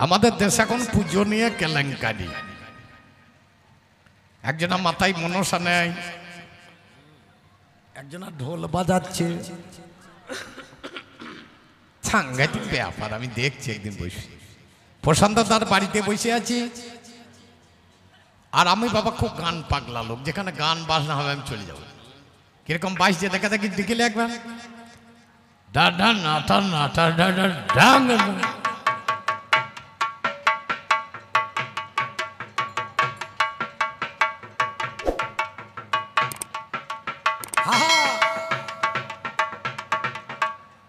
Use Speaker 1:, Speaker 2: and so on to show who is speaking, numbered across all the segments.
Speaker 1: আমাদের দেশে এখন পুজো নিয়ে কেলেঙ্কারি। একজনা মাথায় মনসা নেয়, একজনা ঢোল বাজাচ্ছে, সাংঘাতিক ব্যাপার। আমি দেখছি একদিন বসে, প্রশান্ত তার বাড়িতে বসে আছি, আর আমি বাবা খুব গান পাগলা লোক, যেখানে গান বাজনা হবে আমি চলে যাব। কিরকম বাজছে দেখা দেখি দিকে একবার ডাডা নাটা নাটা ডাডা ডাং,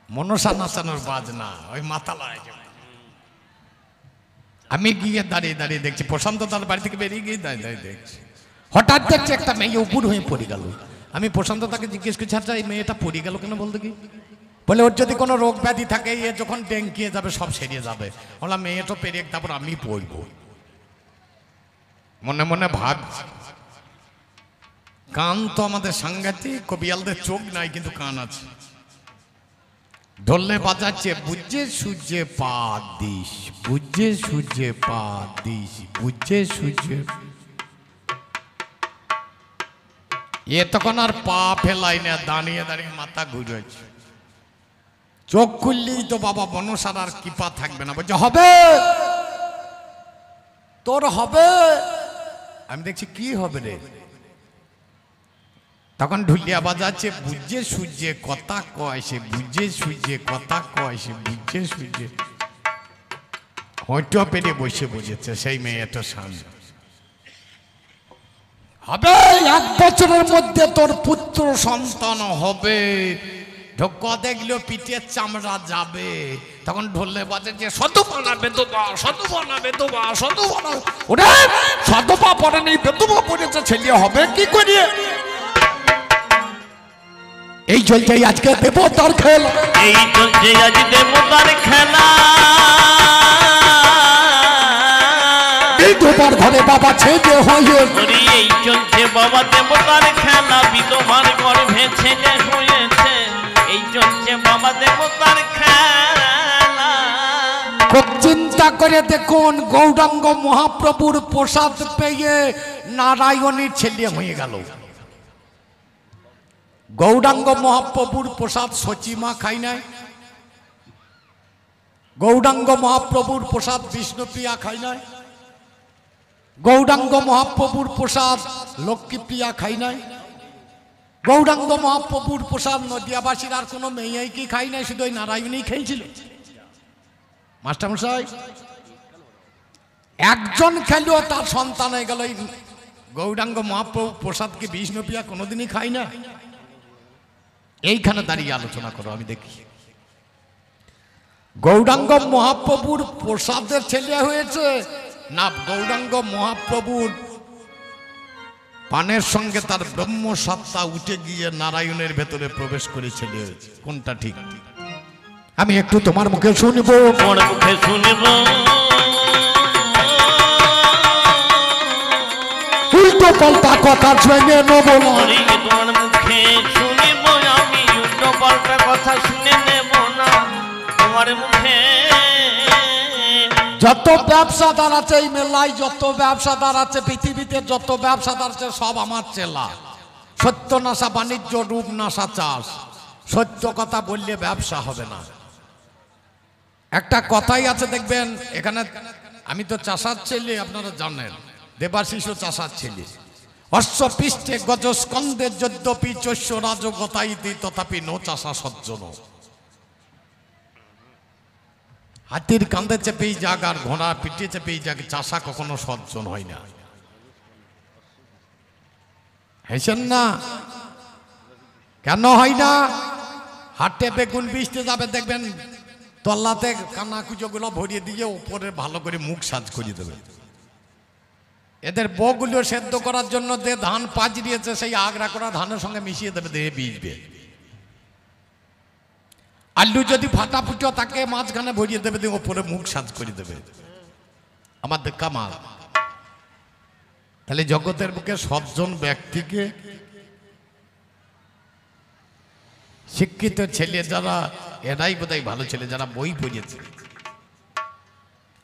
Speaker 1: মনসা নাচানোর বাজনা, ওই মাতালায়। আমি গিয়ে দাঁড়িয়ে দাঁড়িয়ে দেখছি, প্রশান্ত তার বাড়ি থেকে বেরিয়ে গিয়ে দাঁড়িয়ে দাঁড়িয়ে দেখছি, হঠাৎ দেখছি একটা মেয়ে উপর হয়ে পড়ে গেল। আমি প্রশান্ত তাকে জিজ্ঞেস করছি, আচ্ছা এই মেয়েটা পড়ে গেল কেন বলতে কি? বলে ওর যদি কোনো রোগ ব্যাধি থাকে, এ যখন ডেঙ্কিয়ে যাবে সব সেরিয়ে যাবে। বললাম মেয়েটা পেরিয়ে তারপর আমি পড়ব। মনে মনে ভাবছি, কান তো আমাদের সাংঘাতিক, কবিয়ালদের চোখ নাই কিন্তু কান আছে। ঢোলে বাজাচ্ছে বুঝে সূর্যে পা দিস, বুঝে সূর্যে পা দিস, বুঝে সূর্যে। এ তখন আর পা ফেলাই না, দাঁড়িয়ে দাঁড়িয়ে মাথা ঘুরেছে। চোখ খুললেই তো বাবা মনসার আর কৃপা থাকবে না। বলছে হবে, তোর হবে। আমি দেখছি কি হবে রে। তখন ঢুলিয়া বাজাচ্ছে বুঝে সূর্যে কথা কয় সে, বুঝে সূর্যে কথা কয় সে, বুঝে সূর্যে। হয়তো পেরে বসে বুঝেছে সেই মেয়েটা সামনে। হবে 1 বছরের মধ্যে তোর পুত্র সন্তান হবে। ঢোকা দেখলেও পিঠের চামড়া যাবে। তখন ঢোলে বাজাচ্ছে শতপনা বেদবা, শতপনা বেদবা, শতপনা। ওরে শতপা পড়ে নেই, বেদবা পড়েছে, ছেলে হবে কি করে? এই চলছে আজকে দেবতার খেলা,
Speaker 2: এই চলছে আজ দেবতার খেলা।
Speaker 1: বিধবার ঘরে বাবা ছেলে হয়ে,
Speaker 2: এই চলছে বাবা দেবতার খেলা, বিধবার গর্ভে ছেলে হয়েছে। এই চলছে বাবা দেবতার খেলা।
Speaker 1: খুব চিন্তা করে দেখুন, গৌরাঙ্গ মহাপ্রভুর প্রসাদ পেয়ে নারায়ণীর ছেলে হয়ে গেল। গৌরাঙ্গ মহাপ্রভুর প্রসাদ সচিমা খাই নাই, গৌরাঙ্গ মহাপ্রভুর প্রসাদ বিষ্ণুপ্রিয়া খাই নাই, গৌরাঙ্গ মহাপ্রভুর প্রসাদ লক্ষ্মীপ্রিয়া খাই নাই, গৌরাঙ্গ মহাপ্রভুর প্রসাদ নদিয়াবাসীর আর কোনো মেয়েই কি খাই নাই, শুধু ওই নারায়ণী খেয়েছিল। মাস্টারমশাই একজন খেলেও তার সন্তান হয়ে গেল। গৌরাঙ্গ মহাপ্রভু প্রসাদ কি বিষ্ণুপ্রিয়া কোনোদিনই খাই না? এইখানে দাঁড়িয়ে আলোচনা করো, আমি দেখি। গৌরাঙ্গ মহাপ্রভুর প্রসাদের ছেলে হয়েছে না গৌরাঙ্গ মহাপ্রভুর পানের সঙ্গে তার ব্রহ্ম সত্তা উঠে গিয়ে নারায়ণের ভেতরে প্রবেশ করে ছেলে হয়েছে? কোনটা ঠিক? আমি একটু তোমার মুখে শুনবো,
Speaker 2: তোমার মুখে শুনব।
Speaker 1: উল্টো পাল্টা কথা শুনে নেব না।
Speaker 2: তোমার মুখে শুনিব আমি, উল্টো পাল্টা কথা শুনে নেব না। তোমার মুখে
Speaker 1: যত ব্যবসাদার আছে এই মেলায়, যত ব্যবসাদার আছে পৃথিবীতে, যত ব্যবসাদার আছে সব আমার চেলা। সত্য নাশা বাণিজ্য, রূপ নাশা চাষ। সত্য কথা বললে ব্যবসা হবে না। একটা কথাই আছে দেখবেন, এখানে আমি তো চাষার ছেলে, আপনারা জানেন, দেবাশিসও চাষার ছেলে। অশ্ব পৃষ্ঠে গজ স্কন্ধে যদ্যপি চৈশ্য রাজগতাইতি তথাপি নো চাষা সজ্জন। হাতির কাঁধে চেপেই যাক আর ঘোড়া পিঠে চেপেই যাক, চাষা কখনো সজ্জন হয় না। হেসেন না, কেন হয় না? হাটে বেগুন বেচতে যাবে দেখবেন, তল্লাতে কানা কুচোগুলো ভরিয়ে দিয়ে উপরে ভালো করে মুখ সাজ করিয়ে দেবে। এদের বউগুলো সেদ্ধ করার জন্য যে ধান পাজরিয়েছে সেই আগড়া করা ধানের সঙ্গে মিশিয়ে দেবে, দিয়ে বীজবে। আলু যদি ফাটা ফুটো তাকে মাঝখানে ভরিয়ে দেবে, দিয়ে ওপরে মুখ সাজ করে দেবে। আমাদের কামাল। তাহলে জগতের বুকে সজ্জন ব্যক্তিকে, শিক্ষিত ছেলে যারা, এরাই বোধহয় ভালো ছেলে, যারা বই পড়িয়েছে।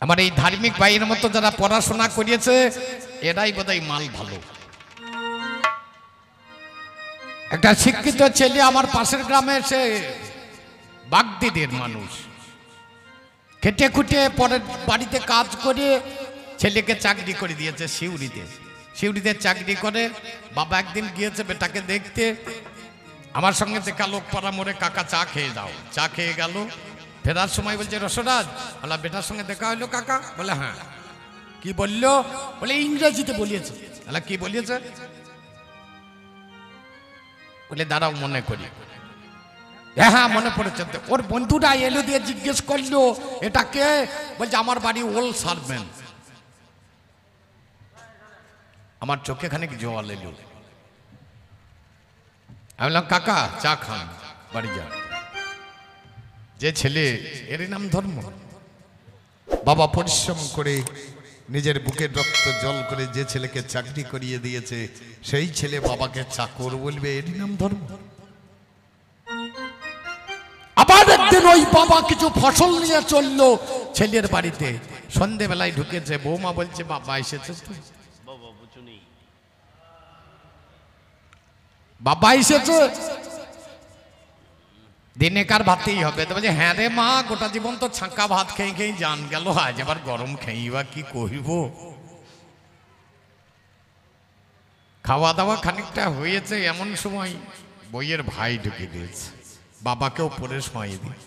Speaker 1: আমার এই ধার্মিক ভাইয়ের মতো যারা পড়াশোনা করিয়েছে এরাই বোধহয় মাল ভালো। একটা শিক্ষিত ছেলে আমার পাশের গ্রামে এসে বাগদিদের মানুষ খেটে খুটে পরের বাড়িতে কাজ করে ছেলেকে চাকরি করে দিয়েছে সিউড়িতে চাকরি করে। বাবা একদিন গিয়েছে বেটাকে দেখতে, আমার সঙ্গে দেখা লোক পাড়া মোড়ে, কাকা চা খেয়ে যাও। চা খেয়ে গেল, ফেরার সময় বলছে রসরাজ বলা বেটার সঙ্গে দেখা হলো কাকা? বলে হ্যাঁ। কি বললো? বলে ইংরেজিতে বলিয়েছে। বলে কি বলিয়েছে? বলে দাঁড়াও মনে করি। হ্যাঁ মনে পড়েছে। ওর বন্ধুটা এলো দিয়ে জিজ্ঞেস করলো এটা কে? বলছে আমার বাড়ি ওল সার্ভেন। আমার চোখে খানিক জল এলো। আমি বললাম কাকা চা খান, বাড়ি যান। যে ছেলে, এর নাম ধর্ম। বাবা পরিশ্রম করে নিজের বুকের রক্ত জল করে যে ছেলেকে চাকরি করিয়ে দিয়েছে সেই ছেলে বাবাকে চাকর বলবে, এর নাম ধর্ম। আবার একদিন ওই বাবা কিছু ফসল নিয়ে চললো ছেলের বাড়িতে, সন্ধেবেলায় ঢুকেছে, বৌমা বলছে বাবা এসেছে তো? বাবা এসেছে, দিনে কার ভাতেই হবে। তো বলছে হ্যাঁ রে মা, গোটা জীবন তো ছাঁকা ভাত খেয়ে খেয়ে জান গেল, আজ আবার গরম খেয়ে বা কি কহিব। খাওয়া দাওয়া খানিকটা হয়েছে, এমন সময় বইয়ের ভাই ঢুকে দিয়েছে, বাবাকেও পরে শোয়াই দিই।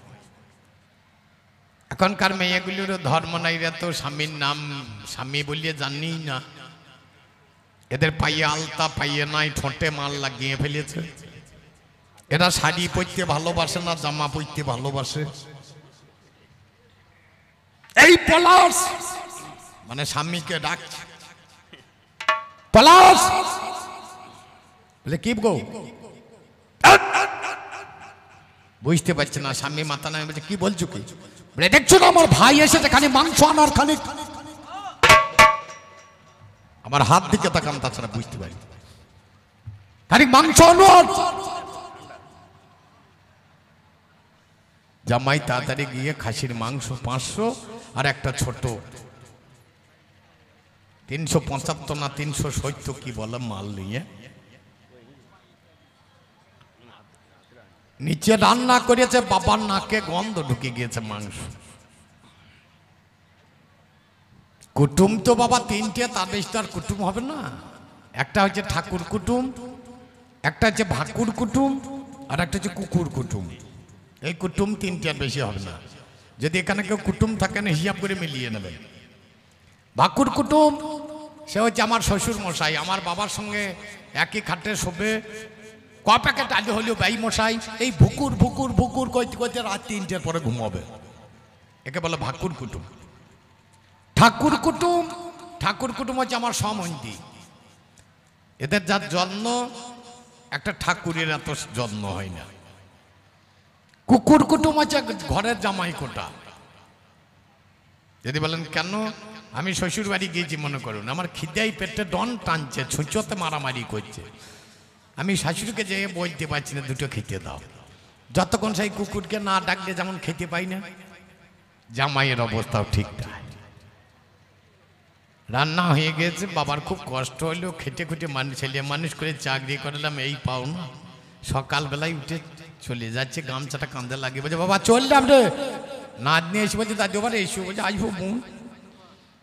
Speaker 1: এখনকার মেয়েগুলির ধর্ম নাই রে, তো স্বামীর নাম স্বামী বলিয়ে জানি না। এদের পাইয়ে আলতা পাইয়ে নাই, ঠোঁটে মাল লাগিয়ে ফেলেছে। এরা শাড়ি পরতে ভালোবাসে না, জামা পরতে ভালোবাসে। এই পলাশ মানে স্বামীকে ডাকছে, পলাশ বলে কি গো? বুঝতে পারছে না, স্বামী মাথা নামে বলছে কি বলছো কি? বলে দেখছো না আমার ভাই এসেছে, খালি মাংস আনার খানিক। আমার হাত দিকে তাকান, তাছাড়া বুঝতে পারি খানিক মাংস আনার। জামাই তাড়াতাড়ি গিয়ে খাসির মাংস 500 আর একটা ছোট 375 না 370 কি বলে মাল নিয়ে নিচে রান্না করেছে। বাবার নাকে গন্ধ ঢুকে গিয়েছে মাংস। কুটুম তো বাবা 3টে, তার বেশি তো আর কুটুম হবে না। একটা হচ্ছে ঠাকুর কুটুম, একটা হচ্ছে ভাকুর কুটুম, আর একটা হচ্ছে কুকুর কুটুম। এই কুটুম 3টের বেশি হবে না। যদি এখানে কেউ কুটুম থাকে না হিসাব করে মিলিয়ে নেবে। ভাকুর কুটুম সে হচ্ছে আমার শ্বশুর মশাই, আমার বাবার সঙ্গে একই খাটে শোবে। ক প্যাকেট আলু হলেও ব্যয় মশাই এই ভুকুর ভুকুর ভুকুর কইতে কইতে রাত 3টের পরে ঘুমাবে। একে বলে ভাকুর কুটুম। ঠাকুর কুটুম, ঠাকুর কুটুম হচ্ছে আমার সম্বন্ধী। এদের যার জন্ম, একটা ঠাকুরের এত জন্ম হয় না। কুকুর কুটুম হচ্ছে ঘরের জামাই কোটা। যদি বলেন কেন? আমি শ্বশুর বাড়ি গিয়েছি মনে করুন, আমার খিদাই পেটে ডন টানছে, ছুঁচোতে মারামারি করছে, আমি শাশুড়িকে যেয়ে বলতে পারছি না দুটো খেতে দাও। যতক্ষণ সেই কুকুরকে না ডাকলে যেমন খেতে পাই না, জামাইয়ের অবস্থাও ঠিক তাই। রান্না হয়ে গেছে, বাবার খুব কষ্ট হলো, খেটে খুটে ছেলে মানুষ করে চাকরি করলাম, এই পাও না। সকালবেলায় উঠে চলে যাচ্ছে, গামছাটা কাঁধে লাগিয়ে বলছে বাবা চললাম রে। নাতনি এসে বলছে দাদু আবার এসো, বলছে আসবো বোন।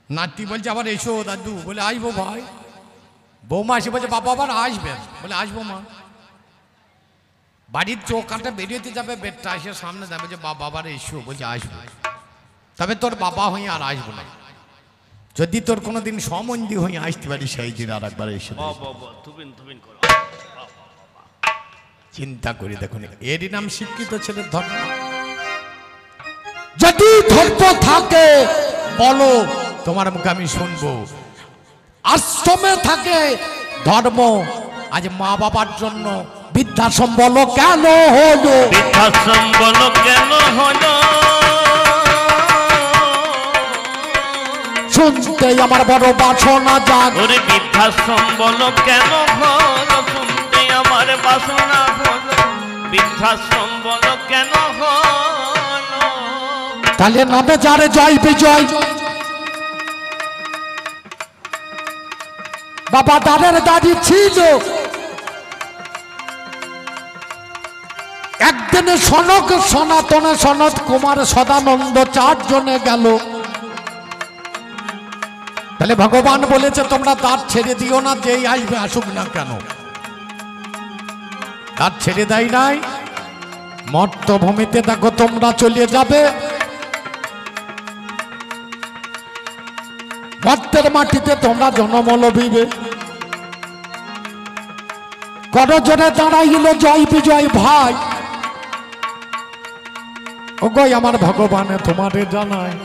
Speaker 1: নাতি বলছে আবার এসো দাদু, বলে আসবো ভাই। বৌমা এসে বলছে বাবা আবার আসবেন, বলে আসবো মা। বাড়ির চৌকাটা বেরিয়েতে যাবে, বেডটা এসে সামনে যাবে যে বাবা আবার এসো, বলছে আসবো। তবে তোর বাবা হয়ে আর আসবো না, যদি তোর কোনোদিন সম্বন্ধী হয়ে আসতে পারি সেই দিন আর একবার এসে। চিন্তা করি দেখুন, এরই নাম শিক্ষিত ছেলের ধর্ম। যদি ধর্ম থাকে বলো, তোমার মুখে আমি শুনবো। আশ্রমে থাকে ধর্ম, আজ মা বাবার জন্য বৃদ্ধাশ্রম বলো কেন হলো?
Speaker 2: বৃদ্ধাশ্রম বলো কেন হলো?
Speaker 1: শুনতে আমার বড় বাসনা জাগ।
Speaker 2: ওরে বৃদ্ধাশ্রম বলো কেন হলো? শুনতে আমার বাসনা হলো। বৃদ্ধাশ্রম বলো কেন হলো?
Speaker 1: তাহলে নামে যারে জয় বিজয়, বাবা দাঁড়ের দাঁড়ি ছিল। একদিনে সনক সনাতনে সনত কুমার সদানন্দ 4 জনে গেল। তাহলে ভগবান বলেছে তোমরা দাঁত ছেড়ে দিও না, যেই আসবে আসুক না কেন। দাঁত ছেড়ে দেয় নাই। মর্তভূমিতে দেখো তোমরা চলে যাবে, মর্তের মাটিতে তোমরা জনম লভিবে। করজনে দাঁড়াইল জয় বিজয় ভাই। ওগো আমার ভগবানে তোমারে জানায়,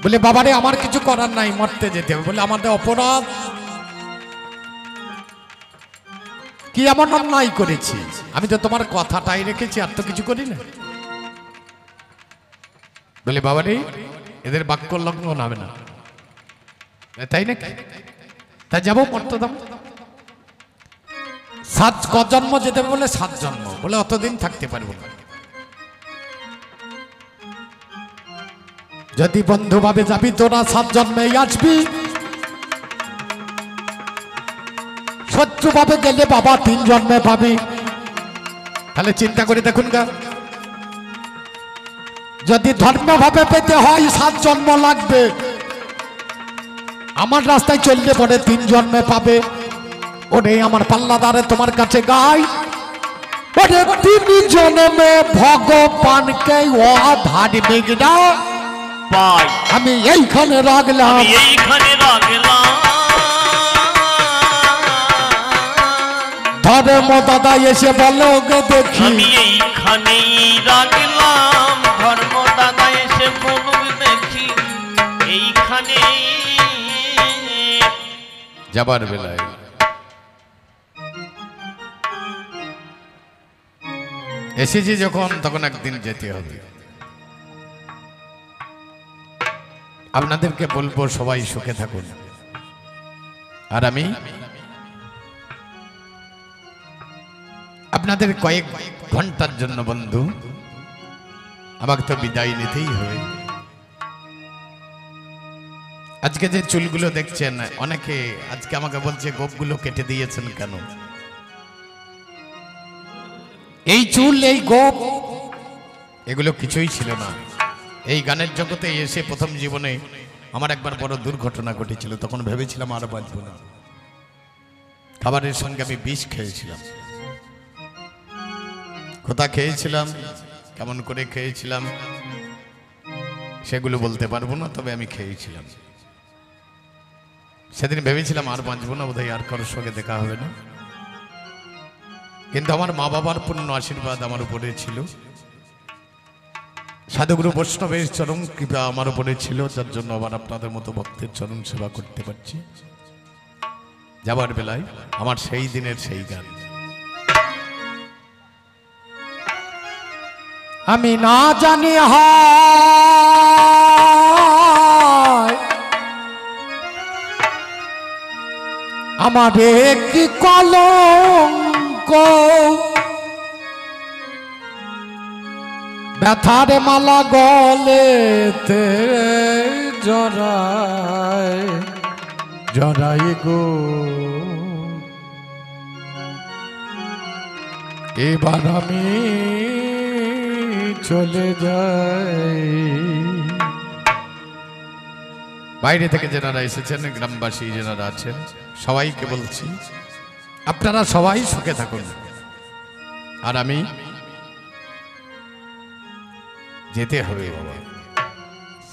Speaker 1: বলে বাবারে আমার কিছু করার নাই, মরতে যেতে হবে। বলে আমাদের অপরাধ কি, এমন অন্যায় করেছি? আমি তো তোমার কথাটাই রেখেছি, আর তো কিছু করি না। বলে বাবারে এদের বাক্য লঙ্ঘন হবে না, তাই না? তাই যাবো মর্তদাম। 7 জন্ম যেতে হবে। বলে 7 জন্ম। বলে অতদিন থাকতে পারবো না। যদি বন্ধু ভাবে যাবি তোরা 7 জন্মেই আসবি, শত্রু ভাবে গেলে বাবা 3 জন্মে পাবি। তাহলে চিন্তা করে দেখুন গা, যদি ধর্ম ভাবে পেতে হয় 7 জন্ম লাগবে, আমার রাস্তায় চললে পরে 3 জন্মে পাবে। ওরে আমার পাল্লাদারে তোমার কাছে গাই, ওরে 3 জন্মে ভগবানকে অধার্মিক না
Speaker 2: পাই
Speaker 1: আমি এইখানে রাখলাম,
Speaker 2: এইখানে রাখলাম।
Speaker 1: ধর্ম দাদা এসে বলো গে দেখি,
Speaker 2: আমি এইখানেই রাখলাম। ধর্ম দাদা এসে বলুক দেখি, এইখানে
Speaker 1: যাবার বেলায় এসেছি যখন, তখন একদিন যেতে হবে। আপনাদেরকে বলবো সবাই সুখে থাকুন। আর আমি আপনাদের কয়েক ঘন্টার জন্য বন্ধু, আমাকে তো বিদায় নিতেই হবে। আজকে যে চুলগুলো দেখছেন, অনেকে আজকে আমাকে বলছে গোপগুলো কেটে দিয়েছেন কেন? এই চুল এই গোপ এগুলো কিছুই ছিল না। এই গানের জগতে এসে প্রথম জীবনে আমার একবার বড় দুর্ঘটনা ঘটেছিল। তখন ভেবেছিলাম আর বাঁচব না। খাবারের সঙ্গে আমি বিষ খেয়েছিলাম। কোথা খেয়েছিলাম, কেমন করে খেয়েছিলাম সেগুলো বলতে পারবো না, তবে আমি খেয়েছিলাম। সেদিন ভেবেছিলাম আর বাঁচব না, বোধহয় আর কারোর সঙ্গে দেখা হবে না। কিন্তু আমার মা বাবার পূর্ণ আশীর্বাদ আমার উপরে ছিল, সাধুগুরু বৈষ্ণবের চরম কৃপা আমার উপরে ছিল, যার জন্য আবার আপনাদের মতো ভক্তের চরণ সেবা করতে পারছি। যাবার বেলায় আমার সেই দিনের সেই গান, আমি না জানি হায় আমার কি কলঙ্ক, ব্যথার মালা গলেতে জড়ায় জড়াই গো, এবার আমি চলে যাই। বাইরে থেকে যারা এসেছেন, গ্রামবাসী যারা আছেন, সবাইকে বলছি আপনারা সবাই সুখে থাকুন। আর আমি যেতে হবে বাবা,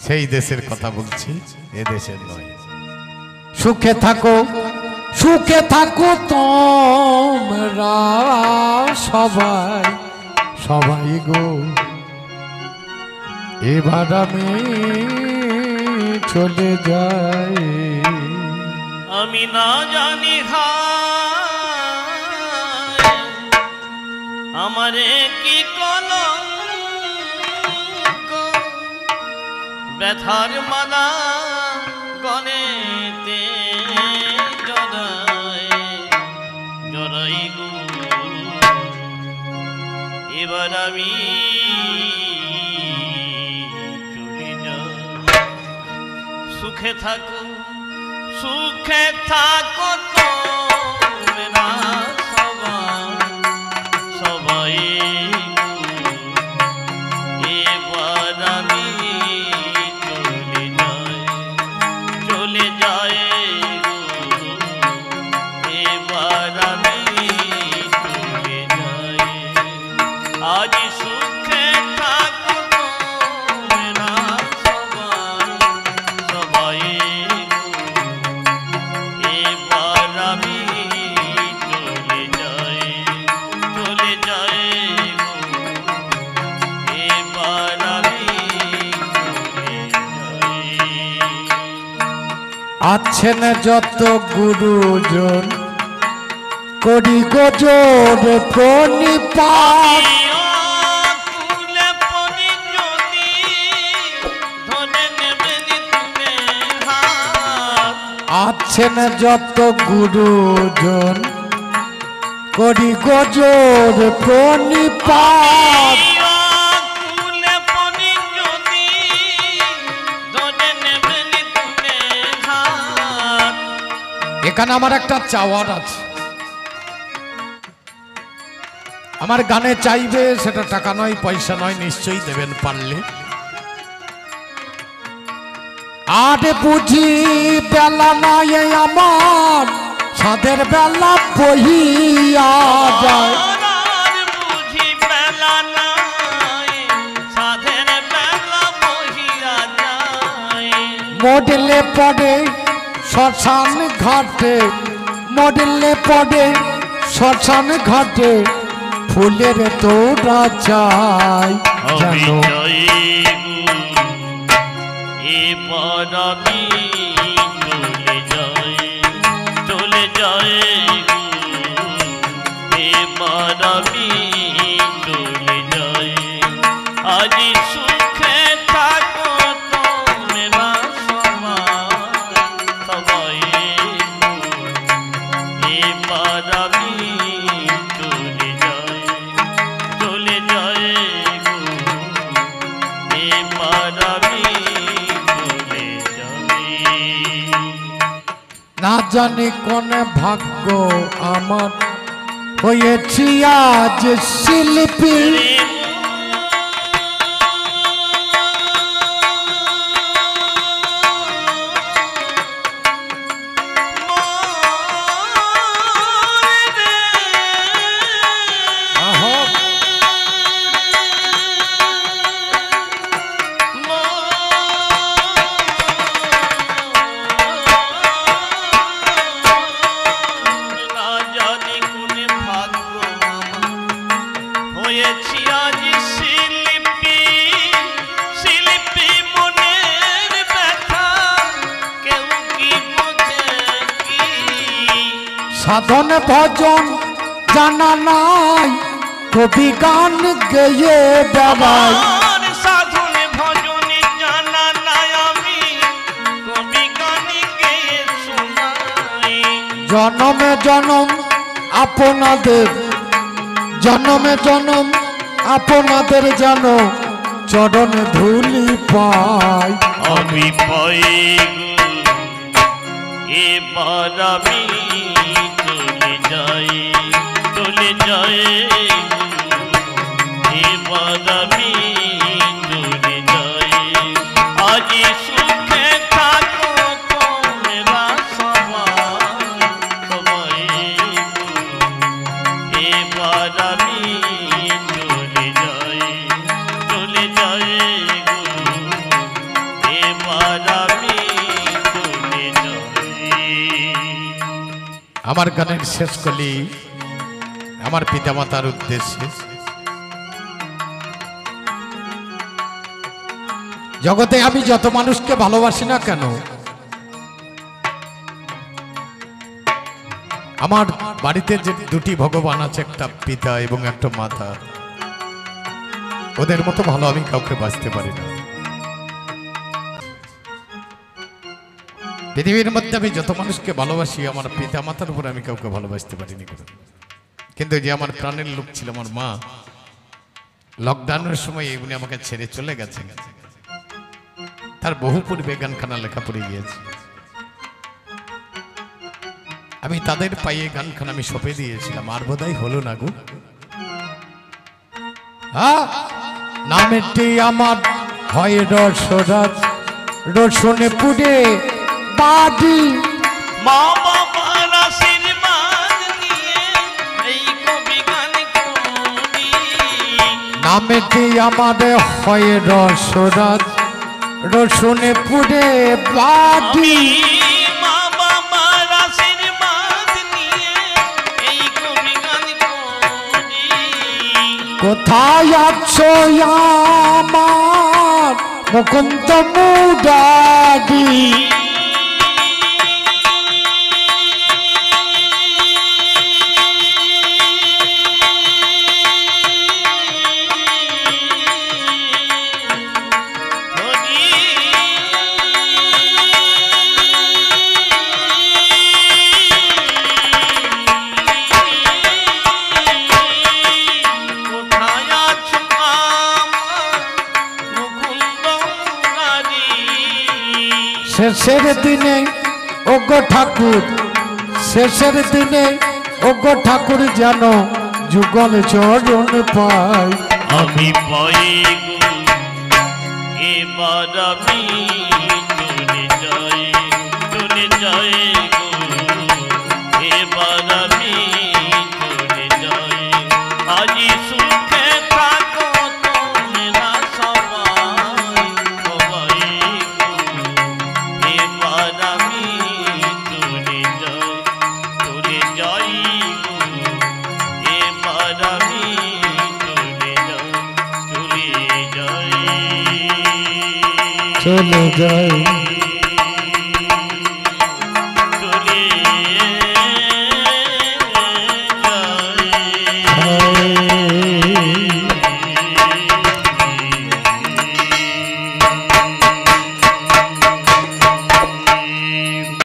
Speaker 1: সেই দেশের কথা বলছি, এ দেশের নয়। সুখে থাকো, সুখে থাকো তোমরা সবাই সবাই গো, এবার আমি চলে যাই।
Speaker 2: আমি না জানি হায় আমারে কি কলঙ্ক, ব্যথার মালা গলেতে জড়ায় জড়াই গো, এবার আমি চলে যাই। সুখে থাকো, সুখে থাকো তোমরা সবাই এবার আমি চলে যাই এবার আমি চলে যাই আজ সুখে থাকো তোমরা সবাই এবার আমি চলে যাই এবার আমি
Speaker 1: আছেন যত গুরুজন করি গজর প্রণিপাত
Speaker 2: কুলে পনি যদি ধরে নেবেন তুমি হাত
Speaker 1: আছেন যত গুরুজন করি গজর প্রণিপাত
Speaker 2: কুলে পনি যদি ধরে নেবেন তুমি হাত
Speaker 1: এখানে আমার একটা চাওয়ার আছে আমার গানে চাইবে সেটা টাকা নয় পয়সা নয় নিশ্চয়ই দেবেন পারলে আর বুঝি বেলা নাই আমার সাদের বেলা বহিয়া যায়
Speaker 2: আর বুঝি বেলা নাই সাধের বেলা বহিয়া যায়
Speaker 1: মডেলে পড়ে শ্মশান ঘাটে মডেলে পড়ে শ্মশান ঘাটে ফুলের তোড়া চাই জানো
Speaker 2: এবার আমি চলে যাই এবার আমি চলে যাই আজ সুখে থাকো তোমরা সবাই এবার আমি চলে যাই এবার আমি চলে যাই
Speaker 1: না জানি কোন ভাগ্য আমার হয়েছি আজ শিল্পী
Speaker 2: হয়েছি আজ শিল্পী শিল্পী মনের ব্যথা কেউ কি বোঝে কি
Speaker 1: সাধন ভজন জানা নাই কবি গান গেয়ে বেড়াই
Speaker 2: আমার সাধন ভজন জানা নাই আমি কবি গান গেয়ে শোনাই
Speaker 1: জনমে জনম আপনাদের জনমে জনম আপনাদের জানো চরণে ধুলি পাই
Speaker 2: আমি পাই এবার আমি চলে যাই এবার আমি চলে যাই আজ সুখে থাকো তোমরা সবাই এবার আমি চলে যাই এবার আমি চলে যাই
Speaker 1: আমার গানের শেষ কলি আমার পিতামাতার উদ্দেশ্যে জগতে আমি যত মানুষকে ভালোবাসি না কেন আমার বাড়িতে যে দুটি ভগবান আছে একটা পিতা এবং একটা মাতা ওদের মতো ভালো আমি কাউকে বাঁচতে পারি না পৃথিবীর মধ্যে আমি যত মানুষকে ভালোবাসি আমার পিতা মাতার উপর আমি কাউকে ভালোবাসতে পারিনি কিন্তু যে আমার প্রাণের লোক ছিল আমার মা লকডাউনের সময় উনি আমাকে ছেড়ে চলে গেছেন তার বহু পূর্বে গানখানা লেখা পড়ে গিয়েছে আমি তাদের পায়ে গানখান আমি সঁপে দিয়েছিলাম, আর বোধহয় হলো না গো। হ্যাঁ, নামেটি আমার হয় রসরাজ, রসনে পুড়ে বাড়ি।
Speaker 2: মা বাবার আশীর্বাদ নিয়ে এই কবি গান করি।
Speaker 1: নামেটি আমার হয় রসরাজ, রসনে পুড়ে বাড়ি।
Speaker 2: মা বাবার আশীর্বাদ নিয়ে এই কবি গান করি।
Speaker 1: কোথায় আছো আমার মুকুন্দ মুরারি? শেষের দিনে ওগো ঠাকুর, শেষের দিনে ওগো ঠাকুর যেন যুগল চরণ পাই।
Speaker 2: আমি পাই গো এবার আমি চলে যাই, চলে যাই গো এবার আমি চলে যাই। আজি সুখে থাকো তোমরা সবাই, সবাই গো এবার আমি চলে যাই, চলে যাই গো এবার আমি চলে যাই, চলে যাই,
Speaker 1: চলে যাই।
Speaker 2: চলে যাই।